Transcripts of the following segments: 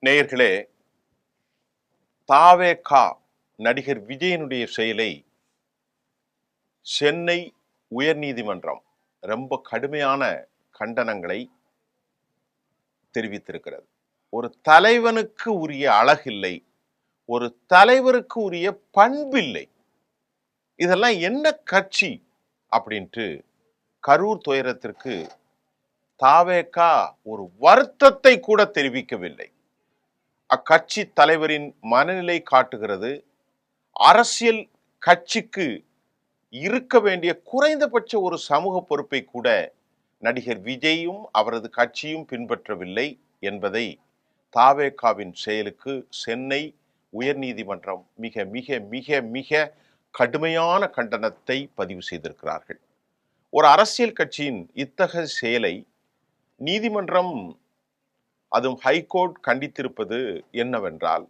நேயர்களே, தாவேகா நடிகர் விஜயனுடைய செயலை சென்னை உயர்நீதிமன்றம் ரொம்ப கடுமையான கண்டனங்களை தெரிவித்திருக்கிறது. ஒரு தலைவனுக்கு உரிய அழகில்லை, ஒரு தலைவருக்கு உரிய பண்பில்லை. இதெல்லாம் என்ன கட்சி அப்படின்ட்டு கரூர் துயரத்திற்கு தாவேகா ஒரு வருத்தத்தை கூட தெரிவிக்கவில்லை. அக்கட்சி தலைவரின் மனநிலை காட்டுகிறது. அரசியல் கட்சிக்கு இருக்க வேண்டிய குறைந்தபட்ச ஒரு சமூக பொறுப்பை கூட நடிகர் விஜயும் அவரது கட்சியும் பின்பற்றவில்லை என்பதை தாவேகாவின் செயலுக்கு சென்னை உயர்நீதிமன்றம் மிக மிக மிக மிக கடுமையான கண்டனத்தை பதிவு செய்திருக்கிறார்கள். ஒரு அரசியல் கட்சியின் இத்தகைய செயலை நீதிமன்றம், அதுவும் ஹைகோர்ட் கண்டித்திருப்பது என்னவென்றால்,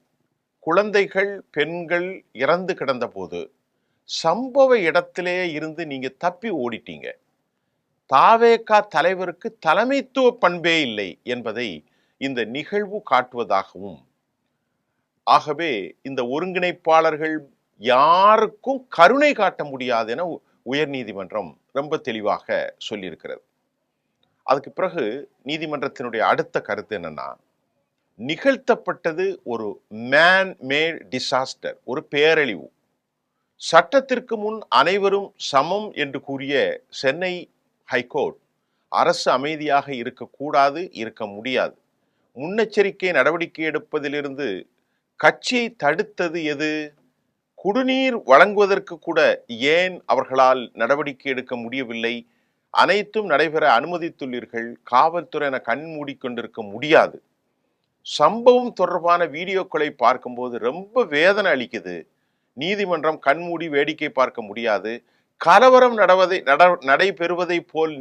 குழந்தைகள் பெண்கள் இறந்து கிடந்த போது சம்பவ இடத்திலே இருந்து நீங்க தப்பி ஓடிட்டீங்க. தாவேகா தலைவருக்கு தலைமைத்துவ பண்பே இல்லை என்பதை இந்த நிகழ்வு காட்டுவதாகவும், ஆகவே இந்த ஒருங்கிணைப்பாளர்கள் யாருக்கும் கருணை காட்ட முடியாது என உயர்நீதிமன்றம் ரொம்ப தெளிவாக சொல்லியிருக்கிறது. அதுக்கு பிறகு நீதிமன்றத்தினுடைய அடுத்த கருத்து என்னன்னா, நிகழ்த்தப்பட்டது ஒரு மேன் மேட் டிசாஸ்டர், ஒரு பேரழிவு. சட்டத்திற்கு முன் அனைவரும் சமம் என்று கூறிய சென்னை ஹைகோர்ட் அரசு அமைதியாக இருக்கக்கூடாது, இருக்க முடியாது. முன்னெச்சரிக்கை நடவடிக்கை எடுப்பதிலிருந்து கட்சியை தடுத்தது எது? குடிநீர் வழங்குவதற்கு கூட ஏன் அவர்களால் நடவடிக்கை எடுக்க முடியவில்லை? அனைத்தும் நடைபெற அனுமதித்துள்ளீர்கள், காவல்துறை என கண் மூடிக்கொண்டிருக்க முடியாது. சம்பவம் தொடர்பான வீடியோக்களை பார்க்கும்போது ரொம்ப வேதனை அளிக்குது. நீதிமன்றம் கண்மூடி வேடிக்கை பார்க்க முடியாது. கலவரம் நடைபெறுவதை போல்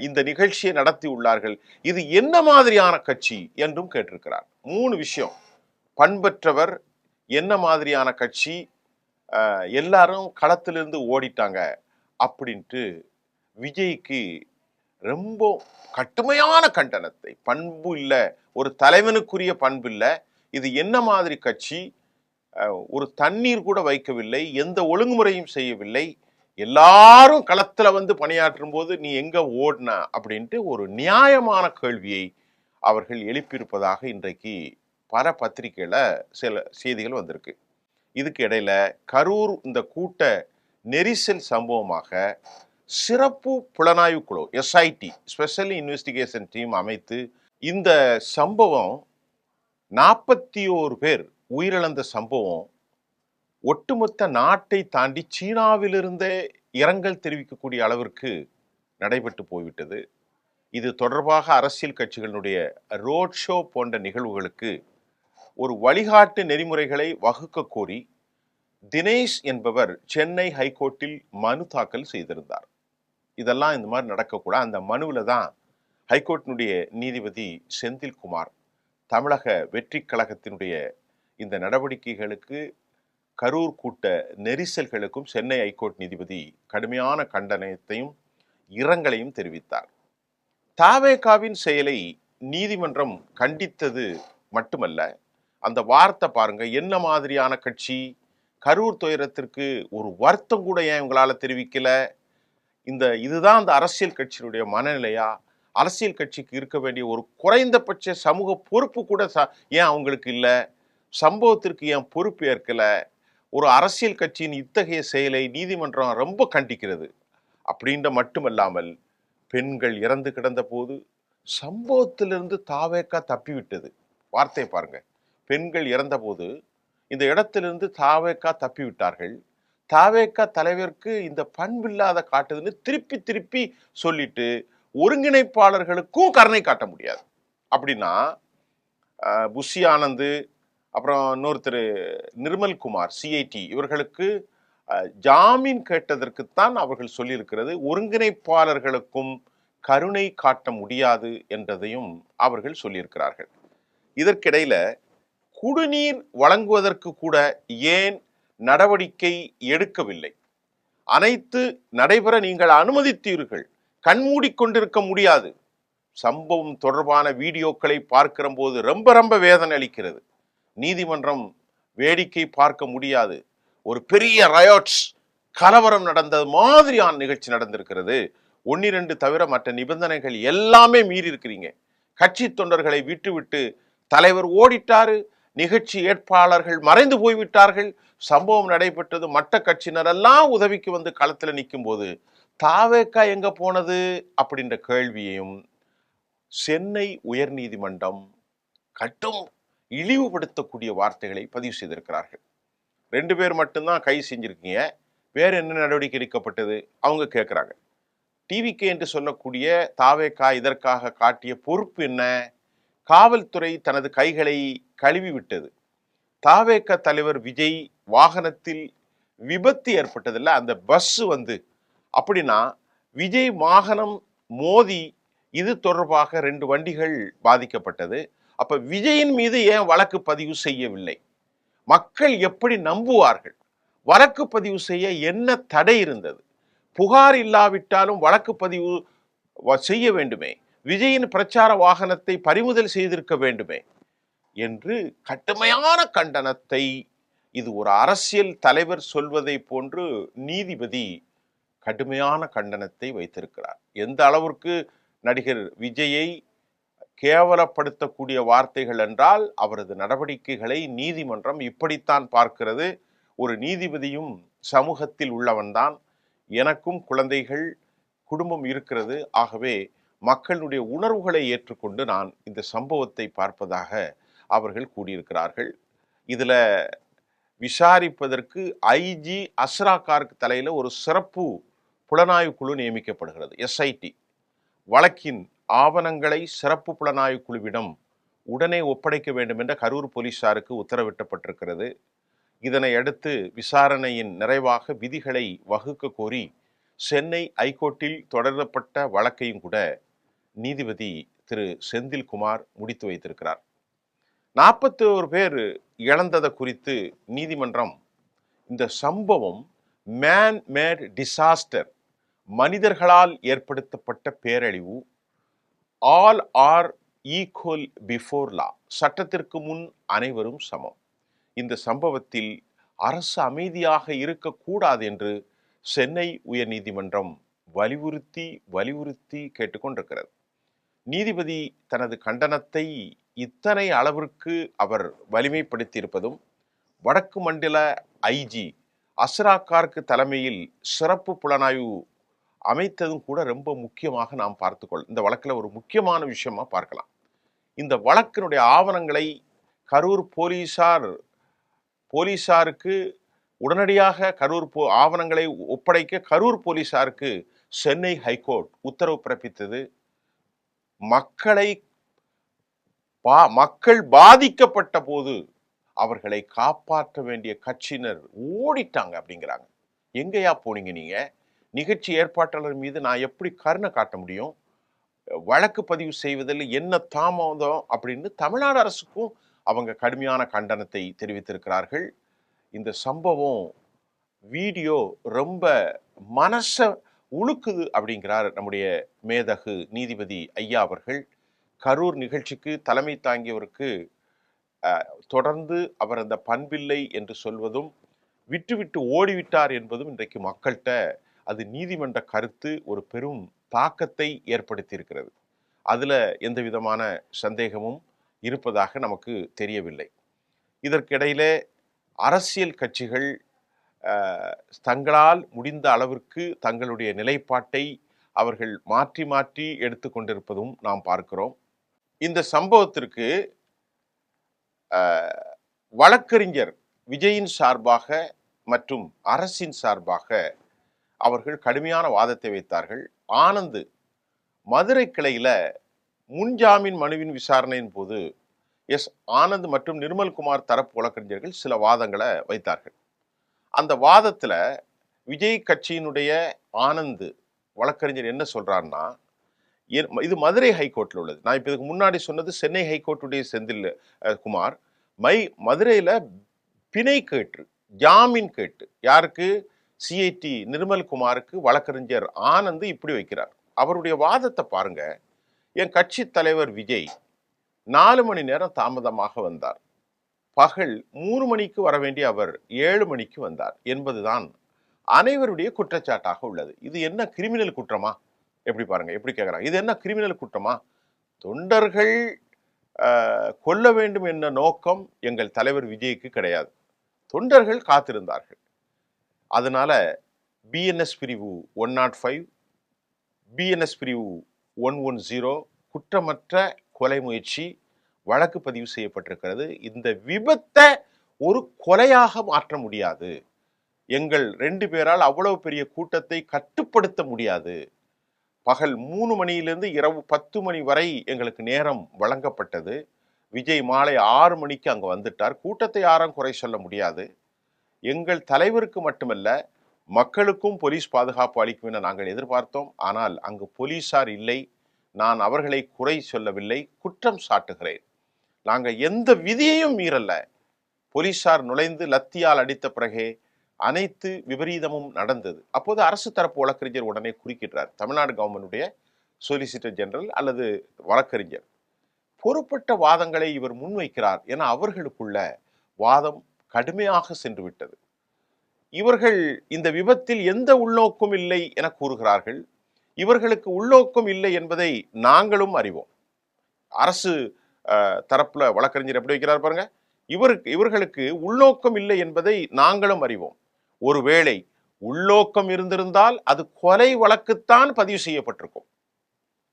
இந்த நிகழ்ச்சியை நடத்தி உள்ளார்கள். இது என்ன மாதிரியான கட்சி என்றும் கேட்டிருக்கிறார். 3 விஷயம். பண்பற்றவர், என்ன மாதிரியான கட்சி, எல்லாரும் களத்திலிருந்து ஓடிட்டாங்க அப்படின்ட்டு விஜய்க்கு ரொம்ப கடுமையான கண்டனத்தை. பண்பு இல்ல, ஒரு தலைவனுக்குரிய பண்பு இல்ல, இது என்ன மாதிரி கட்சி, ஒரு தண்ணீர் கூட வைக்கவில்லை, எந்த ஒழுங்குமுறையும் செய்யவில்லை, எல்லாரும் களத்துல வந்து பணியாற்றும் போது நீ எங்க ஓடின அப்படின்ட்டு ஒரு நியாயமான கேள்வியை அவர்கள் எழுப்பியிருப்பதாக இன்றைக்கு பல பத்திரிகையில சில செய்திகள் வந்திருக்கு. இதுக்கு இடையில கரூர் இந்த கூட்ட நெரிசல் சம்பவமாக சிறப்பு புலனாய்வு குழு SIT ஸ்பெஷல் இன்வெஸ்டிகேஷன் டீம் அமைத்து இந்த சம்பவம் 41 பேர் உயிரிழந்த சம்பவம் ஒட்டுமொத்த நாட்டை தாண்டி சீனாவிலிருந்தே இரங்கல் தெரிவிக்கக்கூடிய அளவிற்கு நடைபெற்று போய்விட்டது. இது தொடர்பாக அரசியல் கட்சிகளுடைய ரோட் ஷோ போன்ற நிகழ்வுகளுக்கு ஒரு வழிகாட்டு நெறிமுறைகளை வகுக்க கோரி தினேஷ் என்பவர் சென்னை ஹைகோர்ட்டில் மனு தாக்கல் செய்திருந்தார். இதெல்லாம் இந்த மாதிரி நடக்கக்கூடாது. அந்த மனுவில் தான் ஹைகோர்ட்டினுடைய நீதிபதி செந்தில்குமார் தமிழக வெற்றி கழகத்தினுடைய இந்த நடவடிக்கைகளுக்கு, கரூர் கூட்ட நெரிசல்களுக்கும் சென்னை ஹைகோர்ட் நீதிபதி கடுமையான கண்டனத்தையும் இரங்கலையும் தெரிவித்தார். தாவேகாவின் செயலை நீதிமன்றம் கண்டித்தது மட்டுமல்ல, அந்த வார்த்தை பாருங்க, என்ன மாதிரியான கட்சி, கரூர் துயரத்திற்கு ஒரு வருத்தம் கூட ஏன் உங்களால தெரிவிக்கல? இதுதான் அந்த அரசியல் கட்சியினுடைய மனநிலையா? அரசியல் கட்சிக்கு இருக்க வேண்டிய ஒரு குறைந்தபட்ச சமூக பொறுப்பு கூட ஏன் அவங்களுக்கு இல்ல? சம்பவத்திற்கு ஏன் பொறுப்பு ஏற்கல? ஒரு அரசியல் கட்சியின் இத்தகைய செயலை நீதிமன்றம் ரொம்ப கண்டிக்கிறது. அப்படின்ற மட்டுமல்லாமல், பெண்கள் இறந்து கிடந்த போது சம்பவத்திலிருந்து தாவேகா தப்பிவிட்டது. வார்த்தை பாருங்க, பெண்கள் இறந்த போது இந்த இடத்திலிருந்து தாவேகா தப்பிவிட்டார்கள். தாவேகா தலைவருக்கு இந்த பண்பில்லாத காட்டுதுன்னு திருப்பி திருப்பி சொல்லிட்டு ஒருங்கிணைப்பாளர்களுக்கும் கருணை காட்ட முடியாது. அப்படின்னா புஷி ஆனந்த், அப்புறம் இன்னொருத்தர் நிர்மல்குமார் CIT இவர்களுக்கு ஜாமீன் கேட்டதற்குத்தான் அவர்கள் சொல்லியிருக்கிறது. ஒருங்கிணைப்பாளர்களுக்கும் கருணை காட்ட முடியாது என்றதையும் அவர்கள் சொல்லியிருக்கிறார்கள். இதற்கிடையில குடிநீர் வழங்குவதற்கு கூட ஏன் நடவடிக்கை எடுக்கவில்லை? அனைத்து நடைபெற நீங்கள் அனுமதித்தீர்கள், கண்மூடிக்கொண்டிருக்க முடியாது. சம்பவம் தொடர்பான வீடியோக்களை பார்க்கிற போது ரொம்ப ரொம்ப வேதனை அளிக்கிறது. நீதிமன்றம் வேடிக்கை பார்க்க முடியாது. ஒரு பெரிய ரயோட்ஸ் கலவரம் நடந்தது மாதிரியான நிகழ்ச்சி நடந்திருக்கிறது. 1-2 தவிர மற்ற நிபந்தனைகள் எல்லாமே மீறி இருக்கிறீங்க. கட்சி தொண்டர்களை விட்டுவிட்டு தலைவர் ஓடிட்டாரு, நிகழ்ச்சி ஏற்பாளர்கள் மறைந்து போய்விட்டார்கள், சம்பவம் நடைபெற்றது, மற்ற கட்சியினர் எல்லாம் உதவிக்கு வந்து களத்துல நிற்கும் போது தாவேக்கா எங்க போனது அப்படின்ற கேள்வியையும் சென்னை உயர் நீதிமன்றம் கட்டும் இழிவுபடுத்தக்கூடிய வார்த்தைகளை பதிவு செய்திருக்கிறார்கள். 2 பேர் மட்டும்தான் கைது செஞ்சிருக்கீங்க, வேற என்ன நடவடிக்கை எடுக்கப்பட்டது அவங்க கேட்கிறாங்க. டிவிகே என்று சொல்லக்கூடிய தாவேக்கா இதற்காக காட்டிய பொறுப்பு என்ன? காவல்துறை தனது கைகளை கழுவி விட்டது. தாவேக்கா தலைவர் விஜய் வாகனத்தில் விபத்து ஏற்பட்டதில்ல, அந்த பஸ் வந்து அப்படின்னா விஜய் வாகனம் மோதி இது தொடர்பாக 2 வண்டிகள் பாதிக்கப்பட்டது. அப்ப விஜயின் மீது ஏன் வழக்கு பதிவு செய்யவில்லை? மக்கள் எப்படி நம்புவார்கள்? வழக்கு பதிவு செய்ய என்ன தடை இருந்தது? புகார் இல்லாவிட்டாலும் வழக்கு பதிவு செய்ய வேண்டுமே, விஜயின் பிரச்சார வாகனத்தை பறிமுதல் செய்திருக்க வேண்டுமே என்று கடுமையான கண்டனத்தை, இது ஒரு அரசியல் தலைவர் சொல்வதை போன்று நீதிபதி கடுமையான கண்டனத்தை வைத்திருக்கிறார். எந்த அளவிற்கு நடிகர் விஜயை கேவலப்படுத்தக்கூடிய வார்த்தைகள் என்றால் அவரது நடவடிக்கைகளை நீதிமன்றம் இப்படித்தான் பார்க்கிறது. ஒரு நீதிபதியும் சமூகத்தில் உள்ளவன்தான், எனக்கும் குழந்தைகள் குடும்பம் இருக்கிறது, ஆகவே மக்களுடைய உணர்வுகளை ஏற்றுக்கொண்டு நான் இந்த சம்பவத்தை பார்ப்பதாக அவர்கள் கூறியிருக்கிறார்கள். இதுல விசாரிப்பதற்கு ஐஜி அஸ்ரா கார்க் தலையில ஒரு சிறப்பு புலனாய்வு குழு நியமிக்கப்படுகிறது, எஸ்ஐடி. வழக்கின் ஆவணங்களை சிறப்பு புலனாய்வு குழுவிடம் உடனே ஒப்படைக்க வேண்டும் என்ற கரூர் போலீசாருக்கு உத்தரவிட்டப்பட்டிருக்கிறது. இதனை அடுத்து விசாரணையின் நிறைவாக விதிகளை வகுக்க கோரி சென்னை ஐகோர்ட்டில் தொடரப்பட்ட வழக்கையும் கூட நீதிபதி திரு செந்தில்குமார் முடித்து வைத்திருக்கிறார். 41 பேர் இழந்ததை குறித்து நீதிமன்றம் இந்த சம்பவம் மேன் மேட் டிசாஸ்டர், மனிதர்களால் ஏற்படுத்தப்பட்ட பேரழிவு, all are equal before law, சட்டத்திற்கு முன் அனைவரும் சமம், இந்த சம்பவத்தில் அரசு அமைதியாக இருக்கக்கூடாது என்று சென்னை உயர் நீதிமன்றம் வலியுறுத்தி கேட்டுக்கொண்டிருக்கிறது. நீதிபதி தனது கண்டனத்தை இத்தனை அளவிற்கு அவர் வலிமைப்படுத்தி இருப்பதும் வடக்கு மண்டல ஐஜி அஸ்ரா கார்க் தலைமையில் சிறப்பு புலனாய்வு அமைத்ததும் கூட ரொம்ப முக்கியமாக நாம் பார்த்துக்கொள். இந்த வழக்கில் ஒரு முக்கியமான விஷயமா பார்க்கலாம். இந்த வழக்கினுடைய ஆவணங்களை கரூர் போலீசாருக்கு உடனடியாக ஆவணங்களை ஒப்படைக்க கரூர் போலீசாருக்கு சென்னை ஹைகோர்ட் உத்தரவு பிறப்பித்தது. மக்கள் பாதிக்கப்பட்ட போது அவர்களை காப்பாற்ற வேண்டிய கட்சியினர் ஓடிட்டாங்க அப்படிங்கிறாங்க. எங்கேயா போனீங்க நீங்க? நிகழ்ச்சி ஏற்பாட்டாளர் மீது நான் எப்படி கருணை காட்ட முடியும்? வழக்கு பதிவு செய்வதில் என்ன தாமதம் அப்படின்னு தமிழ்நாடு அரசுக்கும் அவங்க கடுமையான கண்டனத்தை தெரிவித்திருக்கிறார்கள். இந்த சம்பவம் வீடியோ ரொம்ப மனச உழுக்குது அப்படிங்கிறார் நம்முடைய மேதகு நீதிபதி ஐயா அவர்கள். கரூர் நிகழ்ச்சிக்கு தலைமை தாங்கியவருக்கு தொடர்ந்து அவர் அந்த பண்பில்லை என்று சொல்வதும் விட்டு ஓடிவிட்டார் என்பதும் இன்றைக்கு மக்கள்கிட்ட அது நீதிமன்ற கருத்து ஒரு பெரும் தாக்கத்தை ஏற்படுத்தி இருக்கிறது. அதுல எந்த விதமான சந்தேகமும் இருப்பதாக நமக்கு தெரியவில்லை. இதற்கிடையிலே அரசியல் கட்சிகள் தங்களால் முடிந்த அளவிற்கு தங்களுடைய நிலைப்பாட்டை அவர்கள் மாற்றி எடுத்துக்கொண்டிருப்பதும் நாம் பார்க்கிறோம். இந்த சம்பவத்திற்கு வழக்கறிஞர் விஜயின் சார்பாக மற்றும் அரசின் சார்பாக அவர்கள் கடுமையான வாதத்தை வைத்தார்கள். ஆனந்த் மதுரை கிளையில முன்ஜாமீன் மனுவின் விசாரணையின் போது ஆனந்த் மற்றும் நிர்மல்குமார் தரப்பு வழக்கறிஞர்கள் சில வாதங்களை வைத்தார்கள். அந்த வாதத்துல விஜய் கட்சியினுடைய ஆனந்த் வழக்கறிஞர் என்ன சொல்றாருன்னா, இது மதுரை ஹைகோர்ட்ல உள்ளது, நான் இப்ப இதுக்கு முன்னாடி சொன்னது சென்னை ஹைகோர்ட்டுடைய செந்தில் குமார். மதுரையில பிணை கேட்டு ஜாமீன் கேட்டு யாருக்கு? சிஐடி நிர்மல்குமாருக்கு வழக்கறிஞர் ஆனந்த் இப்படி வைக்கிறார். அவருடைய வாதத்தை பாருங்க. என் கட்சி தலைவர் விஜய் 4 மணி நேரம் தாமதமாக வந்தார். பகல் 3 மணிக்கு வர வேண்டிய அவர் 7 மணிக்கு வந்தார் என்பதுதான் அனைவருடைய குற்றச்சாட்டாக உள்ளது. இது என்ன கிரிமினல் குற்றமா? எப்படி பாருங்க, எப்படி கேட்கறாங்க, இது என்ன கிரிமினல் குற்றமா? தொண்டர்கள் கொல்ல வேண்டும் என்ற நோக்கம் எங்கள் தலைவர் விஜய்க்கு கிடையாது. தொண்டர்கள் காத்திருந்தார்கள். அதனால பிஎன்எஸ் பிரிவு 105, பிஎன்எஸ் பிரிவு 110 குற்றமற்ற கொலை முயற்சி வழக்கு பதிவு செய்யப்பட்டிருக்கிறது. இந்த விபத்தை ஒரு கொலையாக மாற்ற முடியாது. எங்கள் 2 பேரால் அவ்வளவு பெரிய கூட்டத்தை கட்டுப்படுத்த முடியாது. பகல் 3 மணியிலிருந்து இரவு 10 மணி வரை எங்களுக்கு நேரம் வழங்கப்பட்டது. விஜய் மாலை 6 மணிக்கு அங்க வந்துட்டார். கூட்டத்தை யாரும் குறை சொல்ல முடியாது. எங்கள் தலைவருக்கு மட்டுமல்ல, மக்களுக்கும் போலீஸ் பாதுகாப்பு அளிக்கும் என நாங்கள் எதிர்பார்த்தோம். ஆனால் அங்கு போலீசார் இல்லை. நான் அவர்களை குறை சொல்லவில்லை, குற்றம் சாட்டுகிறேன். நாங்கள் எந்த விதியையும் மீறல. போலீசார் நுழைந்து லத்தியால் அடித்த பிறகே அனைத்து விபரீதமும் நடந்தது. அப்போது அரசு தரப்பு வழக்கறிஞர் உடனே குறுக்கிட்டார். தமிழ்நாடு கவர்மெண்டுடைய சொலிசிட்டர் ஜெனரல் அல்லது வழக்கறிஞர் பொறுப்பட்ட வாதங்களை இவர் முன்வைக்கிறார் என அவர்களுக்குள்ள வாதம் கடுமையாக சென்று விட்டது. இவர்கள் இந்த விபத்தில் எந்த உள்நோக்கம் இல்லை என கூறுகிறார்கள். இவர்களுக்கு உள்நோக்கம் இல்லை என்பதை நாங்களும் அறிவோம். அரசு தரப்புல வழக்கறிஞர் எப்படி வைக்கிறார் பாருங்க. இவர்களுக்கு உள்நோக்கம் இல்லை என்பதை நாங்களும் அறிவோம். ஒருவேளை உள்நோக்கம் இருந்திருந்தால் அது கொலை வழக்குத்தான் பதிவு செய்யப்பட்டிருக்கும்.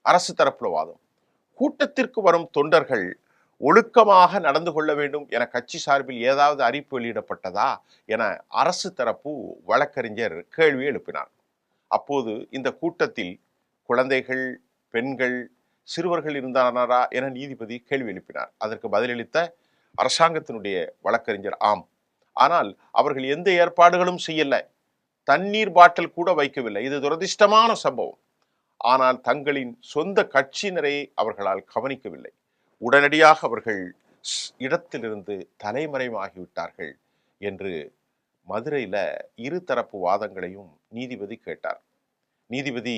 அரசு தரப்புல வாதம். கூட்டத்திற்கு வரும் தொண்டர்கள் ஒழுக்கமாக நடந்து கொள்ள வேண்டும் என கட்சி சார்பில் ஏதாவது அறிவிப்பு வெளியிடப்பட்டதா என அரசு தரப்பு வழக்கறிஞர் கேள்வி எழுப்பினார். அப்போது இந்த கூட்டத்தில் குழந்தைகள், பெண்கள், சிறுவர்கள் இருந்தாரா என நீதிபதி கேள்வி எழுப்பினார். அதற்கு பதிலளித்த அரசாங்கத்தினுடைய வழக்கறிஞர், ஆம், ஆனால் அவர்கள் எந்த ஏற்பாடுகளும் செய்யல, தண்ணீர் பாட்டில் கூட வைக்கவில்லை. இது துரதிர்ஷ்டமான சம்பவம். ஆனால் தங்களின் சொந்த கட்சியினரை அவர்களால் கவனிக்கவில்லை. உடனடியாக அவர்கள் இடத்திலிருந்து தலைமறைவாகிவிட்டார்கள் என்று மதுரையில இருதரப்பு வாதங்களையும் நீதிபதி கேட்டார். நீதிபதி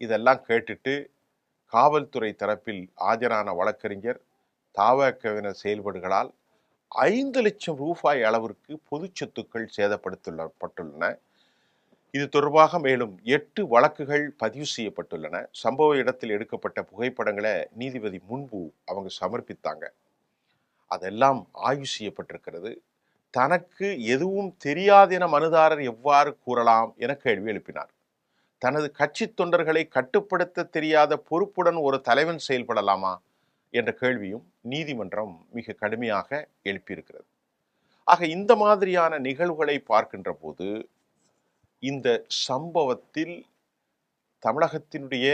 இதெல்லாம் கேட்டுட்டு காவல்துறை தரப்பில் ஆஜரான வழக்கறிஞர் தவகவினர் செயல்பாடுகளால் 5 லட்சம் ரூபாய் அளவிற்கு பொது சொத்துக்கள் சேதப்படுத்தப்பட்டுள்ளன. இது தொடர்பாக மேலும் 8 வழக்குகள் பதிவு செய்யப்பட்டுள்ளன. சம்பவ இடத்தில் எடுக்கப்பட்ட புகைப்படங்களை நீதிபதி முன்பு அவங்க சமர்ப்பித்தாங்க. அதெல்லாம் ஆய்வு செய்யப்பட்டிருக்கிறது. தனக்கு எதுவும் தெரியாது என மனுதாரர் எவ்வாறு கூறலாம் என கேள்வி எழுப்பினார். தனது கட்சி தொண்டர்களை கட்டுப்படுத்த தெரியாத பொறுப்புடன் ஒரு தலைவன் செயல்படலாமா என்ற கேள்வியும் நீதிமன்றம் மிக கடுமையாக எழுப்பியிருக்கிறது. ஆக இந்த மாதிரியான நிகழ்வுகளை பார்க்கின்ற போது இந்த சம்பவத்தில் தமிழகத்தினுடைய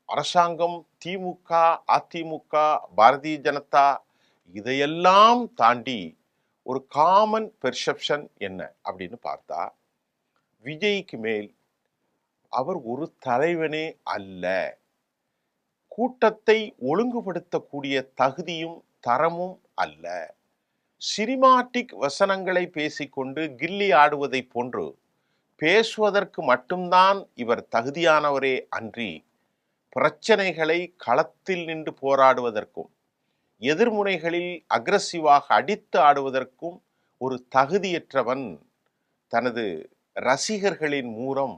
அரசாங்கம், திமுக, அதிமுக, பாரதிய ஜனதா இதையெல்லாம் தாண்டி ஒரு காமன் பெர்செப்ஷன் என்ன அப்படின்னு பார்த்தா, விஜய்க்கு மேல் அவர் ஒரு தலைவனே அல்ல, கூட்டத்தை ஒழுங்குபடுத்தக்கூடிய தகுதியும் தரமும் அல்ல, சினிமாட்டிக் வசனங்களை பேசிக்கொண்டு கில்லி ஆடுவதை போன்று பேசுவதற்கு மட்டும்தான் இவர் தகுதியானவரே அன்றி பிரச்சனைகளை களத்தில் நின்று போராடுவதற்கும் எதிர்முனைகளில் அக்ரஸிவாக அடித்து ஆடுவதற்கும் ஒரு தகுதியற்றவன் தனது ரசிகர்களின் மூலம்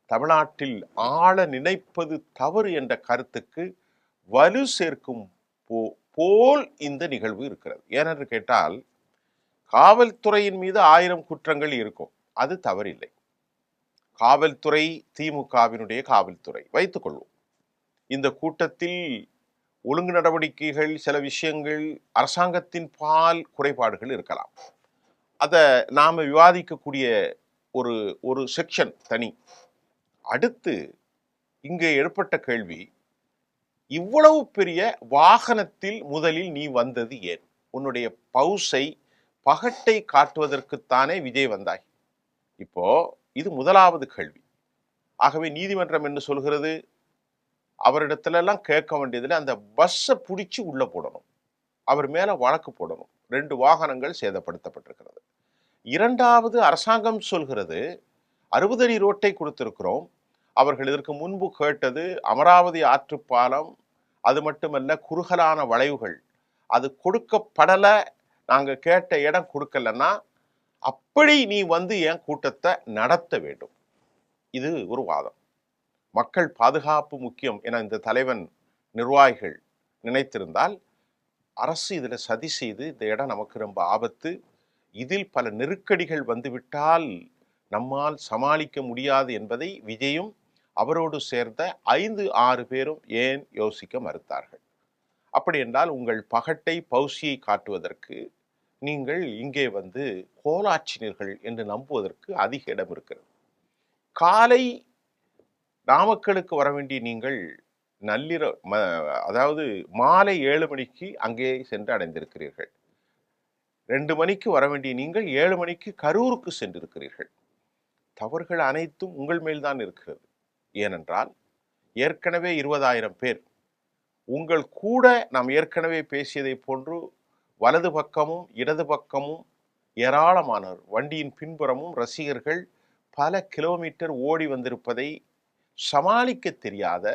தமிழ்நாட்டில் ஆள நினைப்பது தவறு என்ற கருத்துக்கு வலு சேர்க்கும் போல் இந்த நிகழ்வு இருக்கிறது. ஏனென்று கேட்டால், காவல்துறையின் மீது 1000 குற்றங்கள் இருக்கும், அது தவறில்லை. காவல்துறை திமுகவினுடைய காவல்துறை வைத்துக் கொள்வோம். இந்த கூட்டத்தில் ஒழுங்கு நடவடிக்கைகள், சில விஷயங்கள் அரசாங்கத்தின் பால் குறைபாடுகள் இருக்கலாம். அதை நாம விவாதிக்கக்கூடிய ஒரு செக்ஷன் தனி. அடுத்து இங்கே ஏற்பட்ட கேள்வி, இவ்வளவு பெரிய வாகனத்தில் முதலில் நீ வந்தது ஏன்? உன்னுடைய பவுசை பகட்டை காட்டுவதற்குத்தானே விஜய் வந்தாய். இப்போ இது முதலாவது கேள்வி. ஆகவே நீதிமன்றம் என்ன சொல்கிறது, அவரிடத்துல எல்லாம் கேட்க வேண்டியதுல அந்த பஸ்ஸை பிடிச்சி உள்ள போடணும், அவர் மேல வழக்கு போடணும். 2 வாகனங்கள் சேதப்படுத்தப்பட்டிருக்கிறது. இரண்டாவது, அரசாங்கம் சொல்கிறது 60 அடி ரோட்டை கொடுத்திருக்கிறோம், அவர்கள் இதற்கு முன்பு கேட்டது அமராவதி ஆற்றுப்பாலம், அது மட்டுமல்ல குறுகலான வளைவுகள், அது கொடுக்கப்படல. நாங்க கேட்ட இடம் கொடுக்கலன்னா அப்படி நீ வந்து என் கூட்டத்தை நடத்த வேண்டும். இது ஒரு வாதம். மக்கள் பாதுகாப்பு முக்கியம் என இந்த தலைவன் நிர்வாகிகள் நினைத்திருந்தால், அரசு இதுல சதி செய்து இந்த இடம் நமக்கு ரொம்ப ஆபத்து, இதில் பல நெருக்கடிகள் வந்துவிட்டால் நம்மால் சமாளிக்க முடியாது என்பதை விஜயும் அவரோடு சேர்ந்த 5-6 பேரும் ஏன் யோசிக்க மறுத்தார்கள்? அப்படி என்றால் உங்கள் பகட்டை பௌசியை காட்டுவதற்கு நீங்கள் இங்கே வந்து கோலாச்சினர்கள் என்று நம்புவதற்கு அதிக இடம் இருக்கிறது. காலை நாமக்கலுக்கு வர வேண்டிய நீங்கள் அதாவது மாலை 7 மணிக்கு அங்கே சென்று அடைந்திருக்கிறீர்கள். 2 மணிக்கு வர வேண்டிய நீங்கள் 7 மணிக்கு கரூருக்கு சென்றிருக்கிறீர்கள். தவறுகள் அனைத்தும் உங்கள் மேல்தான் இருக்கிறது. ஏனென்றால் ஏற்கனவே 20,000 பேர் உங்கள் கூட நாம் ஏற்கனவே பேசியதை போன்று வலது பக்கமும் இடது பக்கமும் ஏராளமானவர், வண்டியின் பின்புறமும் ரசிகர்கள் பல கிலோமீட்டர் ஓடி வந்திருப்பதை சமாளிக்க தெரியாத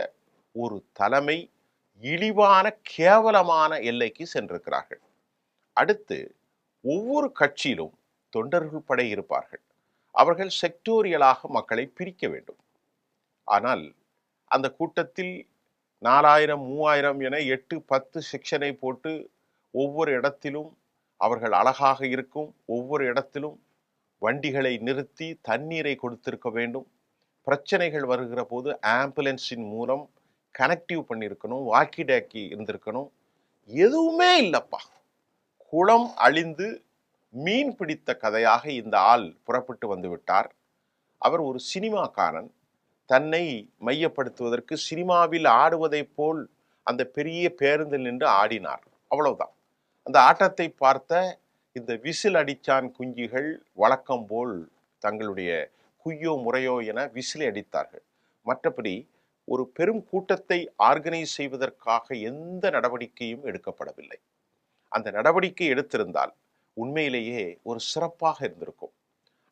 ஒரு தலைமை இழிவான கேவலமான எல்லைக்கு சென்றிருக்கிறார்கள். அடுத்து ஒவ்வொரு கட்சியிலும் தொண்டர்கள் படை இருப்பார்கள். அவர்கள் செக்டோரியலாக மக்களை பிரிக்க வேண்டும். ஆனால் அந்த கூட்டத்தில் 4000 3000 என 8-10 செக்ஷனை போட்டு ஒவ்வொரு இடத்திலும் அவர்கள் அழகாக இருக்கும், ஒவ்வொரு இடத்திலும் வண்டிகளை நிறுத்தி தண்ணீரை கொடுத்திருக்க வேண்டும். பிரச்சனைகள் வருகிற போது ஆம்புலன்ஸின் மூலம் கனெக்டிவ் பண்ணியிருக்கணும், வாக்கி டாக்கி இருந்திருக்கணும். எதுவுமே இல்லப்பா. குளம் அழிந்து மீன் பிடித்த கதையாக இந்த ஆள் புறப்பட்டு வந்து விட்டார். அவர் ஒரு சினிமாக்காரன். தன்னை மையப்படுத்துவதற்கு சினிமாவில் ஆடுவதைப் போல் அந்த பெரிய பேருந்தில் நின்று ஆடினார். அவ்வளவுதான். அந்த ஆட்டத்தை பார்த்த இந்த விசில் அடிச்சான் குஞ்சிகள் வழக்கம் போல் தங்களுடைய குய்யோ முறையோ என விசிலை அடித்தார்கள். மற்றபடி ஒரு பெரும் கூட்டத்தை ஆர்கனைஸ் செய்வதற்காக எந்த நடவடிக்கையும் எடுக்கப்படவில்லை. அந்த நடவடிக்கை எடுத்திருந்தால் உண்மையிலேயே ஒரு சிறப்பாக இருந்திருக்கும்.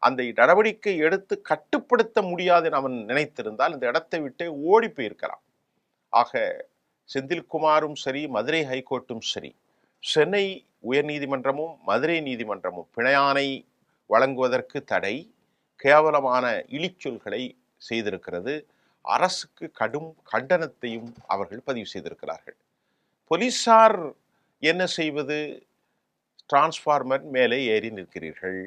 அந்த நடவடிக்கை எடுத்து கட்டுப்படுத்த முடியாது அவன் நினைத்திருந்தால் இந்த இடத்தை விட்டு ஓடி போயிருக்கலாம். ஆக செந்தில்குமாரும் சரி, மதுரை ஹைகோர்ட்டும் சரி, சென்னை உயர்நீதிமன்றமும் மதுரை நீதிமன்றமும் பிணையாணை வழங்குவதற்கு தடை, கேவலமான இழிச்சொல்களை செய்திருக்கிறது. அரசுக்கு கடும் கண்டனத்தையும் அவர்கள் பதிவு செய்திருக்கிறார்கள். போலீசார் என்ன செய்வது? டிரான்ஸ்பார்மர் மேலே ஏறி நிற்கிறீர்கள்,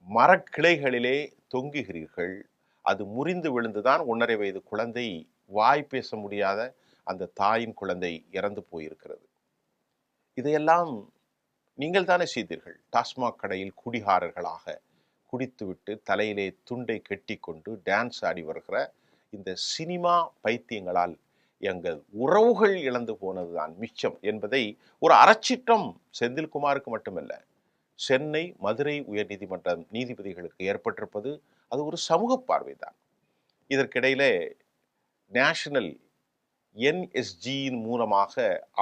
மரக்கிளைகளிலே தொங்குகிறீர்கள். அது முறிந்து விழுந்துதான் 1.5 வயது குழந்தை, வாய் பேச முடியாத அந்த தாயின் குழந்தை இறந்து போயிருக்கிறது. இதையெல்லாம் நீங்கள் தானே செய்தீர்கள். டாஸ்மாக் கடையில் குடிகாரர்களாக குடித்துவிட்டு தலையிலே துண்டை கட்டி கொண்டு டான்ஸ் ஆடி வருகிற இந்த சினிமா பைத்தியங்களால் எங்கள் உறவுகள் இழந்து போனதுதான் மிச்சம் என்பதை ஒரு அறச்சிற்றம் செந்தில்குமாருக்கு மட்டுமல்ல, சென்னை மதுரை உயர்நீதிமன்ற நீதிபதிகளுக்கு ஏற்பட்டிருப்பது அது ஒரு சமூக பார்வைதான். இதற்கிடையிலே நேஷனல் NSGயின் மூலமாக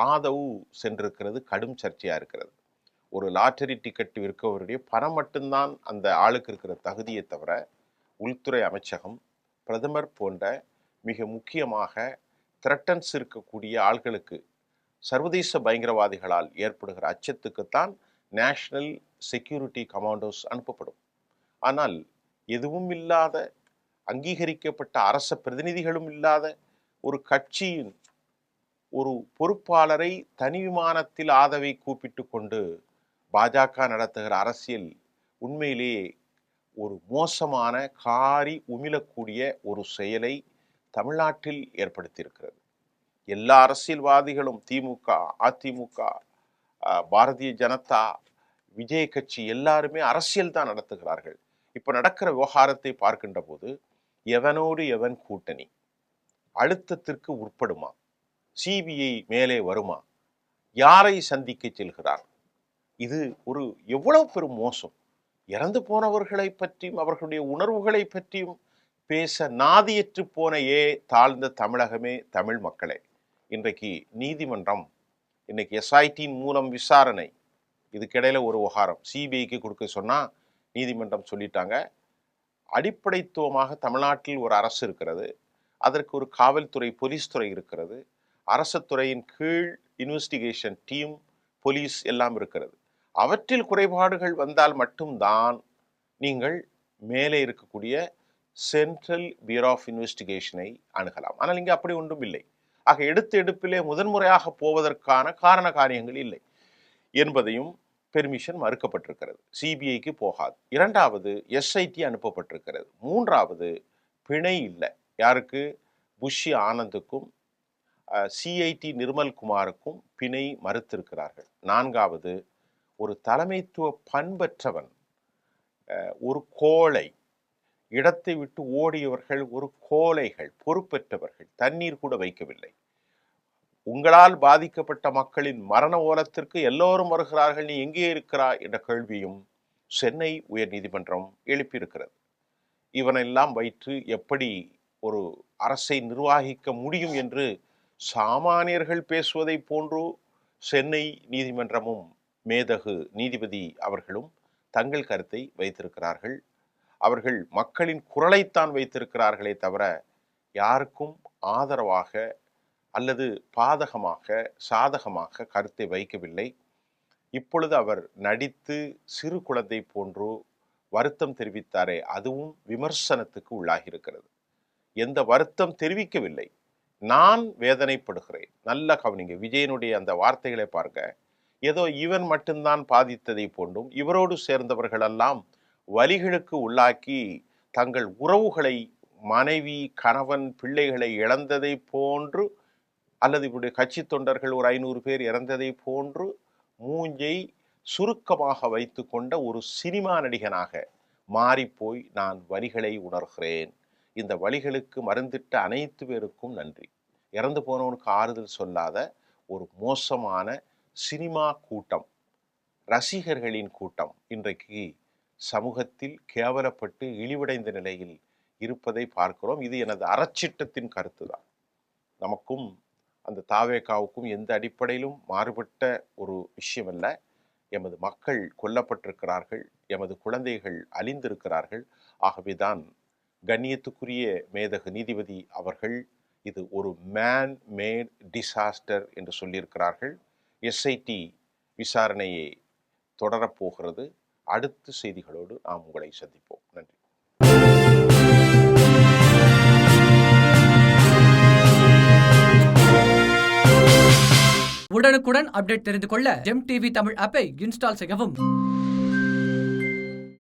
ஆதவு சென்றிருக்கிறது, கடும் சர்ச்சையா இருக்கிறது. ஒரு லாட்டரி டிக்கெட் விற்கவருடைய பணம் மட்டும்தான் அந்த ஆளுக்கு இருக்கிற தகுதியை தவிர உள்துறை அமைச்சகம், பிரதமர் போன்ற மிக முக்கியமாக த்ரெட்டன்ஸ் இருக்கக்கூடிய ஆள்களுக்கு, சர்வதேச பயங்கரவாதிகளால் ஏற்படுகிற அச்சத்துக்குத்தான் நேஷனல் செக்யூரிட்டி கமாண்டோஸ் அனுப்பப்படும். ஆனால் எதுவும் இல்லாத, அங்கீகரிக்கப்பட்ட அரச பிரதிநிதிகளும் இல்லாத ஒரு கட்சியின் ஒரு பொறுப்பாளரை தனி விமானத்தில் ஆதவை கூப்பிட்டு கொண்டு பாஜக நடத்துகிற அரசியல் உண்மையிலேயே ஒரு மோசமான, காரி உமிழக்கூடிய ஒரு செயலை தமிழ்நாட்டில் ஏற்படுத்தியிருக்கிறது. எல்லா அரசியல்வாதிகளும், திமுக, அதிமுக, பாரதிய ஜனதா, விஜய் கட்சி எல்லாருமே அரசியல் தான் நடத்துகிறார்கள். இப்ப நடக்கிற விவகாரத்தை பார்க்கின்ற போது எவனோடு எவன் கூட்டணி, அழுத்தத்திற்கு உட்படுமா, சிபிஐ மேலே வருமா, யாரை சந்திக்க செல்கிறார், இது ஒரு எவ்வளவு பெரும் மோசம். இறந்து போனவர்களை பற்றியும் அவர்களுடைய உணர்வுகளை பற்றியும் பேச நாதியற்று போன தாழ்ந்த தமிழகமே, தமிழ் மக்களே, இன்றைக்கு நீதிமன்றம், இன்னைக்கு SITயின் மூலம் விசாரணை, இதுக்கிடையில ஒரு விவகாரம் சிபிஐக்கு கொடுக்க சொன்னா நீதிமன்றம் சொல்லிட்டாங்க. அடிப்படைத்துவமாக தமிழ்நாட்டில் ஒரு அரசு இருக்கிறது, அதற்கு ஒரு காவல்துறை, போலீஸ் துறை இருக்கிறது. அரசு துறையின் கீழ் இன்வெஸ்டிகேஷன் டீம், போலீஸ் எல்லாம் இருக்கிறது. அவற்றில் குறைபாடுகள் வந்தால் மட்டும்தான் நீங்கள் மேலே இருக்கக்கூடிய சென்ட்ரல் பியூரோ ஆஃப் இன்வெஸ்டிகேஷனை அணுகலாம். ஆனால் இங்கே அப்படி ஒன்றும் இல்லை. ஆக எடுப்பிலே முதன்முறையாக போவதற்கான காரண காரியங்கள் இல்லை என்பதையும் பெர்மிஷன் மறுக்கப்பட்டிருக்கிறது. சிபிஐக்கு போகாது. இரண்டாவது, எஸ்ஐடி அனுப்பப்பட்டிருக்கிறது. மூன்றாவது, பிணை இல்லை. யாருக்கு? புஷி ஆனந்துக்கும் சிஐடி நிர்மல்குமாருக்கும் பிணை மறுத்திருக்கிறார்கள். நான்காவது, ஒரு தலைமைத்துவ பண்பற்றவன், ஒரு கோழை, இடத்தை விட்டு ஓடியவர்கள் ஒரு கோழைகள், பொறுப்பற்றவர்கள், தண்ணீர் கூட வைக்கவில்லை. உங்களால் பாதிக்கப்பட்ட மக்களின் மரண ஓலத்திற்கு எல்லோரும் வருகிறார்கள், நீ எங்கே இருக்கிறாய் என்ற கேள்வியும் சென்னை உயர் நீதிமன்றம் எழுப்பியிருக்கிறது. இவனெல்லாம் வைத்து எப்படி ஒரு அரசை நிர்வகிக்க முடியும் என்று சாமானியர்கள் பேசுவதை போன்று சென்னை நீதிமன்றமும் மேதகு நீதிபதி அவர்களும் தங்கள் கருத்தை வைத்திருக்கிறார்கள். அவர்கள் மக்களின் குரலைத்தான் வைத்திருக்கிறார்களே தவிர யாருக்கும் ஆதரவாக அல்லது பாதகமாக சாதகமாக கருத்தை வைக்கவில்லை. இப்பொழுது அவர் நடித்து சிறு குழந்தை போன்று வருத்தம் தெரிவித்தாரே, அதுவும் விமர்சனத்துக்கு உள்ளாகியிருக்கிறது. எந்த வருத்தம் தெரிவிக்கவில்லை. நான் வேதனைப்படுகிறேன். நல்ல கவனிங்க, விஜயனுடைய அந்த வார்த்தைகளை பார்க்க ஏதோ இவன் மட்டும்தான் பாதித்ததை போன்றும் இவரோடு சேர்ந்தவர்களெல்லாம் வலிகளுக்கு உள்ளாக்கி தங்கள் உறவுகளை, மனைவி, கணவன், பிள்ளைகளை இழந்ததை போன்று, அல்லது இவருடைய கட்சி தொண்டர்கள் ஒரு 500 பேர் இறந்ததை போன்று மூஞ்சை சுருக்கமாக வைத்து கொண்ட ஒரு சினிமா நடிகனாக மாறிப்போய் நான் வலிகளை உணர்கிறேன். இந்த வலிகளுக்கு மருந்திட்ட அனைத்து பேருக்கும் நன்றி. இறந்து போனவனுக்கு ஆறுதல் சொல்லாத ஒரு மோசமான சினிமா கூட்டம், ரசிகர்களின் கூட்டம் இன்றைக்கு சமூகத்தில் கேவலப்பட்டு இழிவடைந்த நிலையில் இருப்பதை பார்க்கிறோம். இது எனது அறச்சிட்டத்தின் கருத்து தான். நமக்கும் அந்த தாவேகாவுக்கும் எந்த அடிப்படையிலும் மாறுபட்ட ஒரு விஷயம் அல்ல. எமது மக்கள் கொல்லப்பட்டிருக்கிறார்கள், எமது குழந்தைகள் அழிந்திருக்கிறார்கள். ஆகவேதான் கண்ணியத்துக்குரிய மேதகு நீதிபதி அவர்கள் இது ஒரு மேன் மேட் டிசாஸ்டர் என்று சொல்லியிருக்கிறார்கள். எஸ்ஐடி விசாரணையை தொடரப்போகிறது. அடுத்த செய்திகளோடு நாம் உங்களை சந்திப்போம். நன்றி. உடனுக்குடன் அப்டேட் தெரிந்து கொள்ள ஜெம் டிவி தமிழ் ஆப்பை இன்ஸ்டால் செய்யவும்.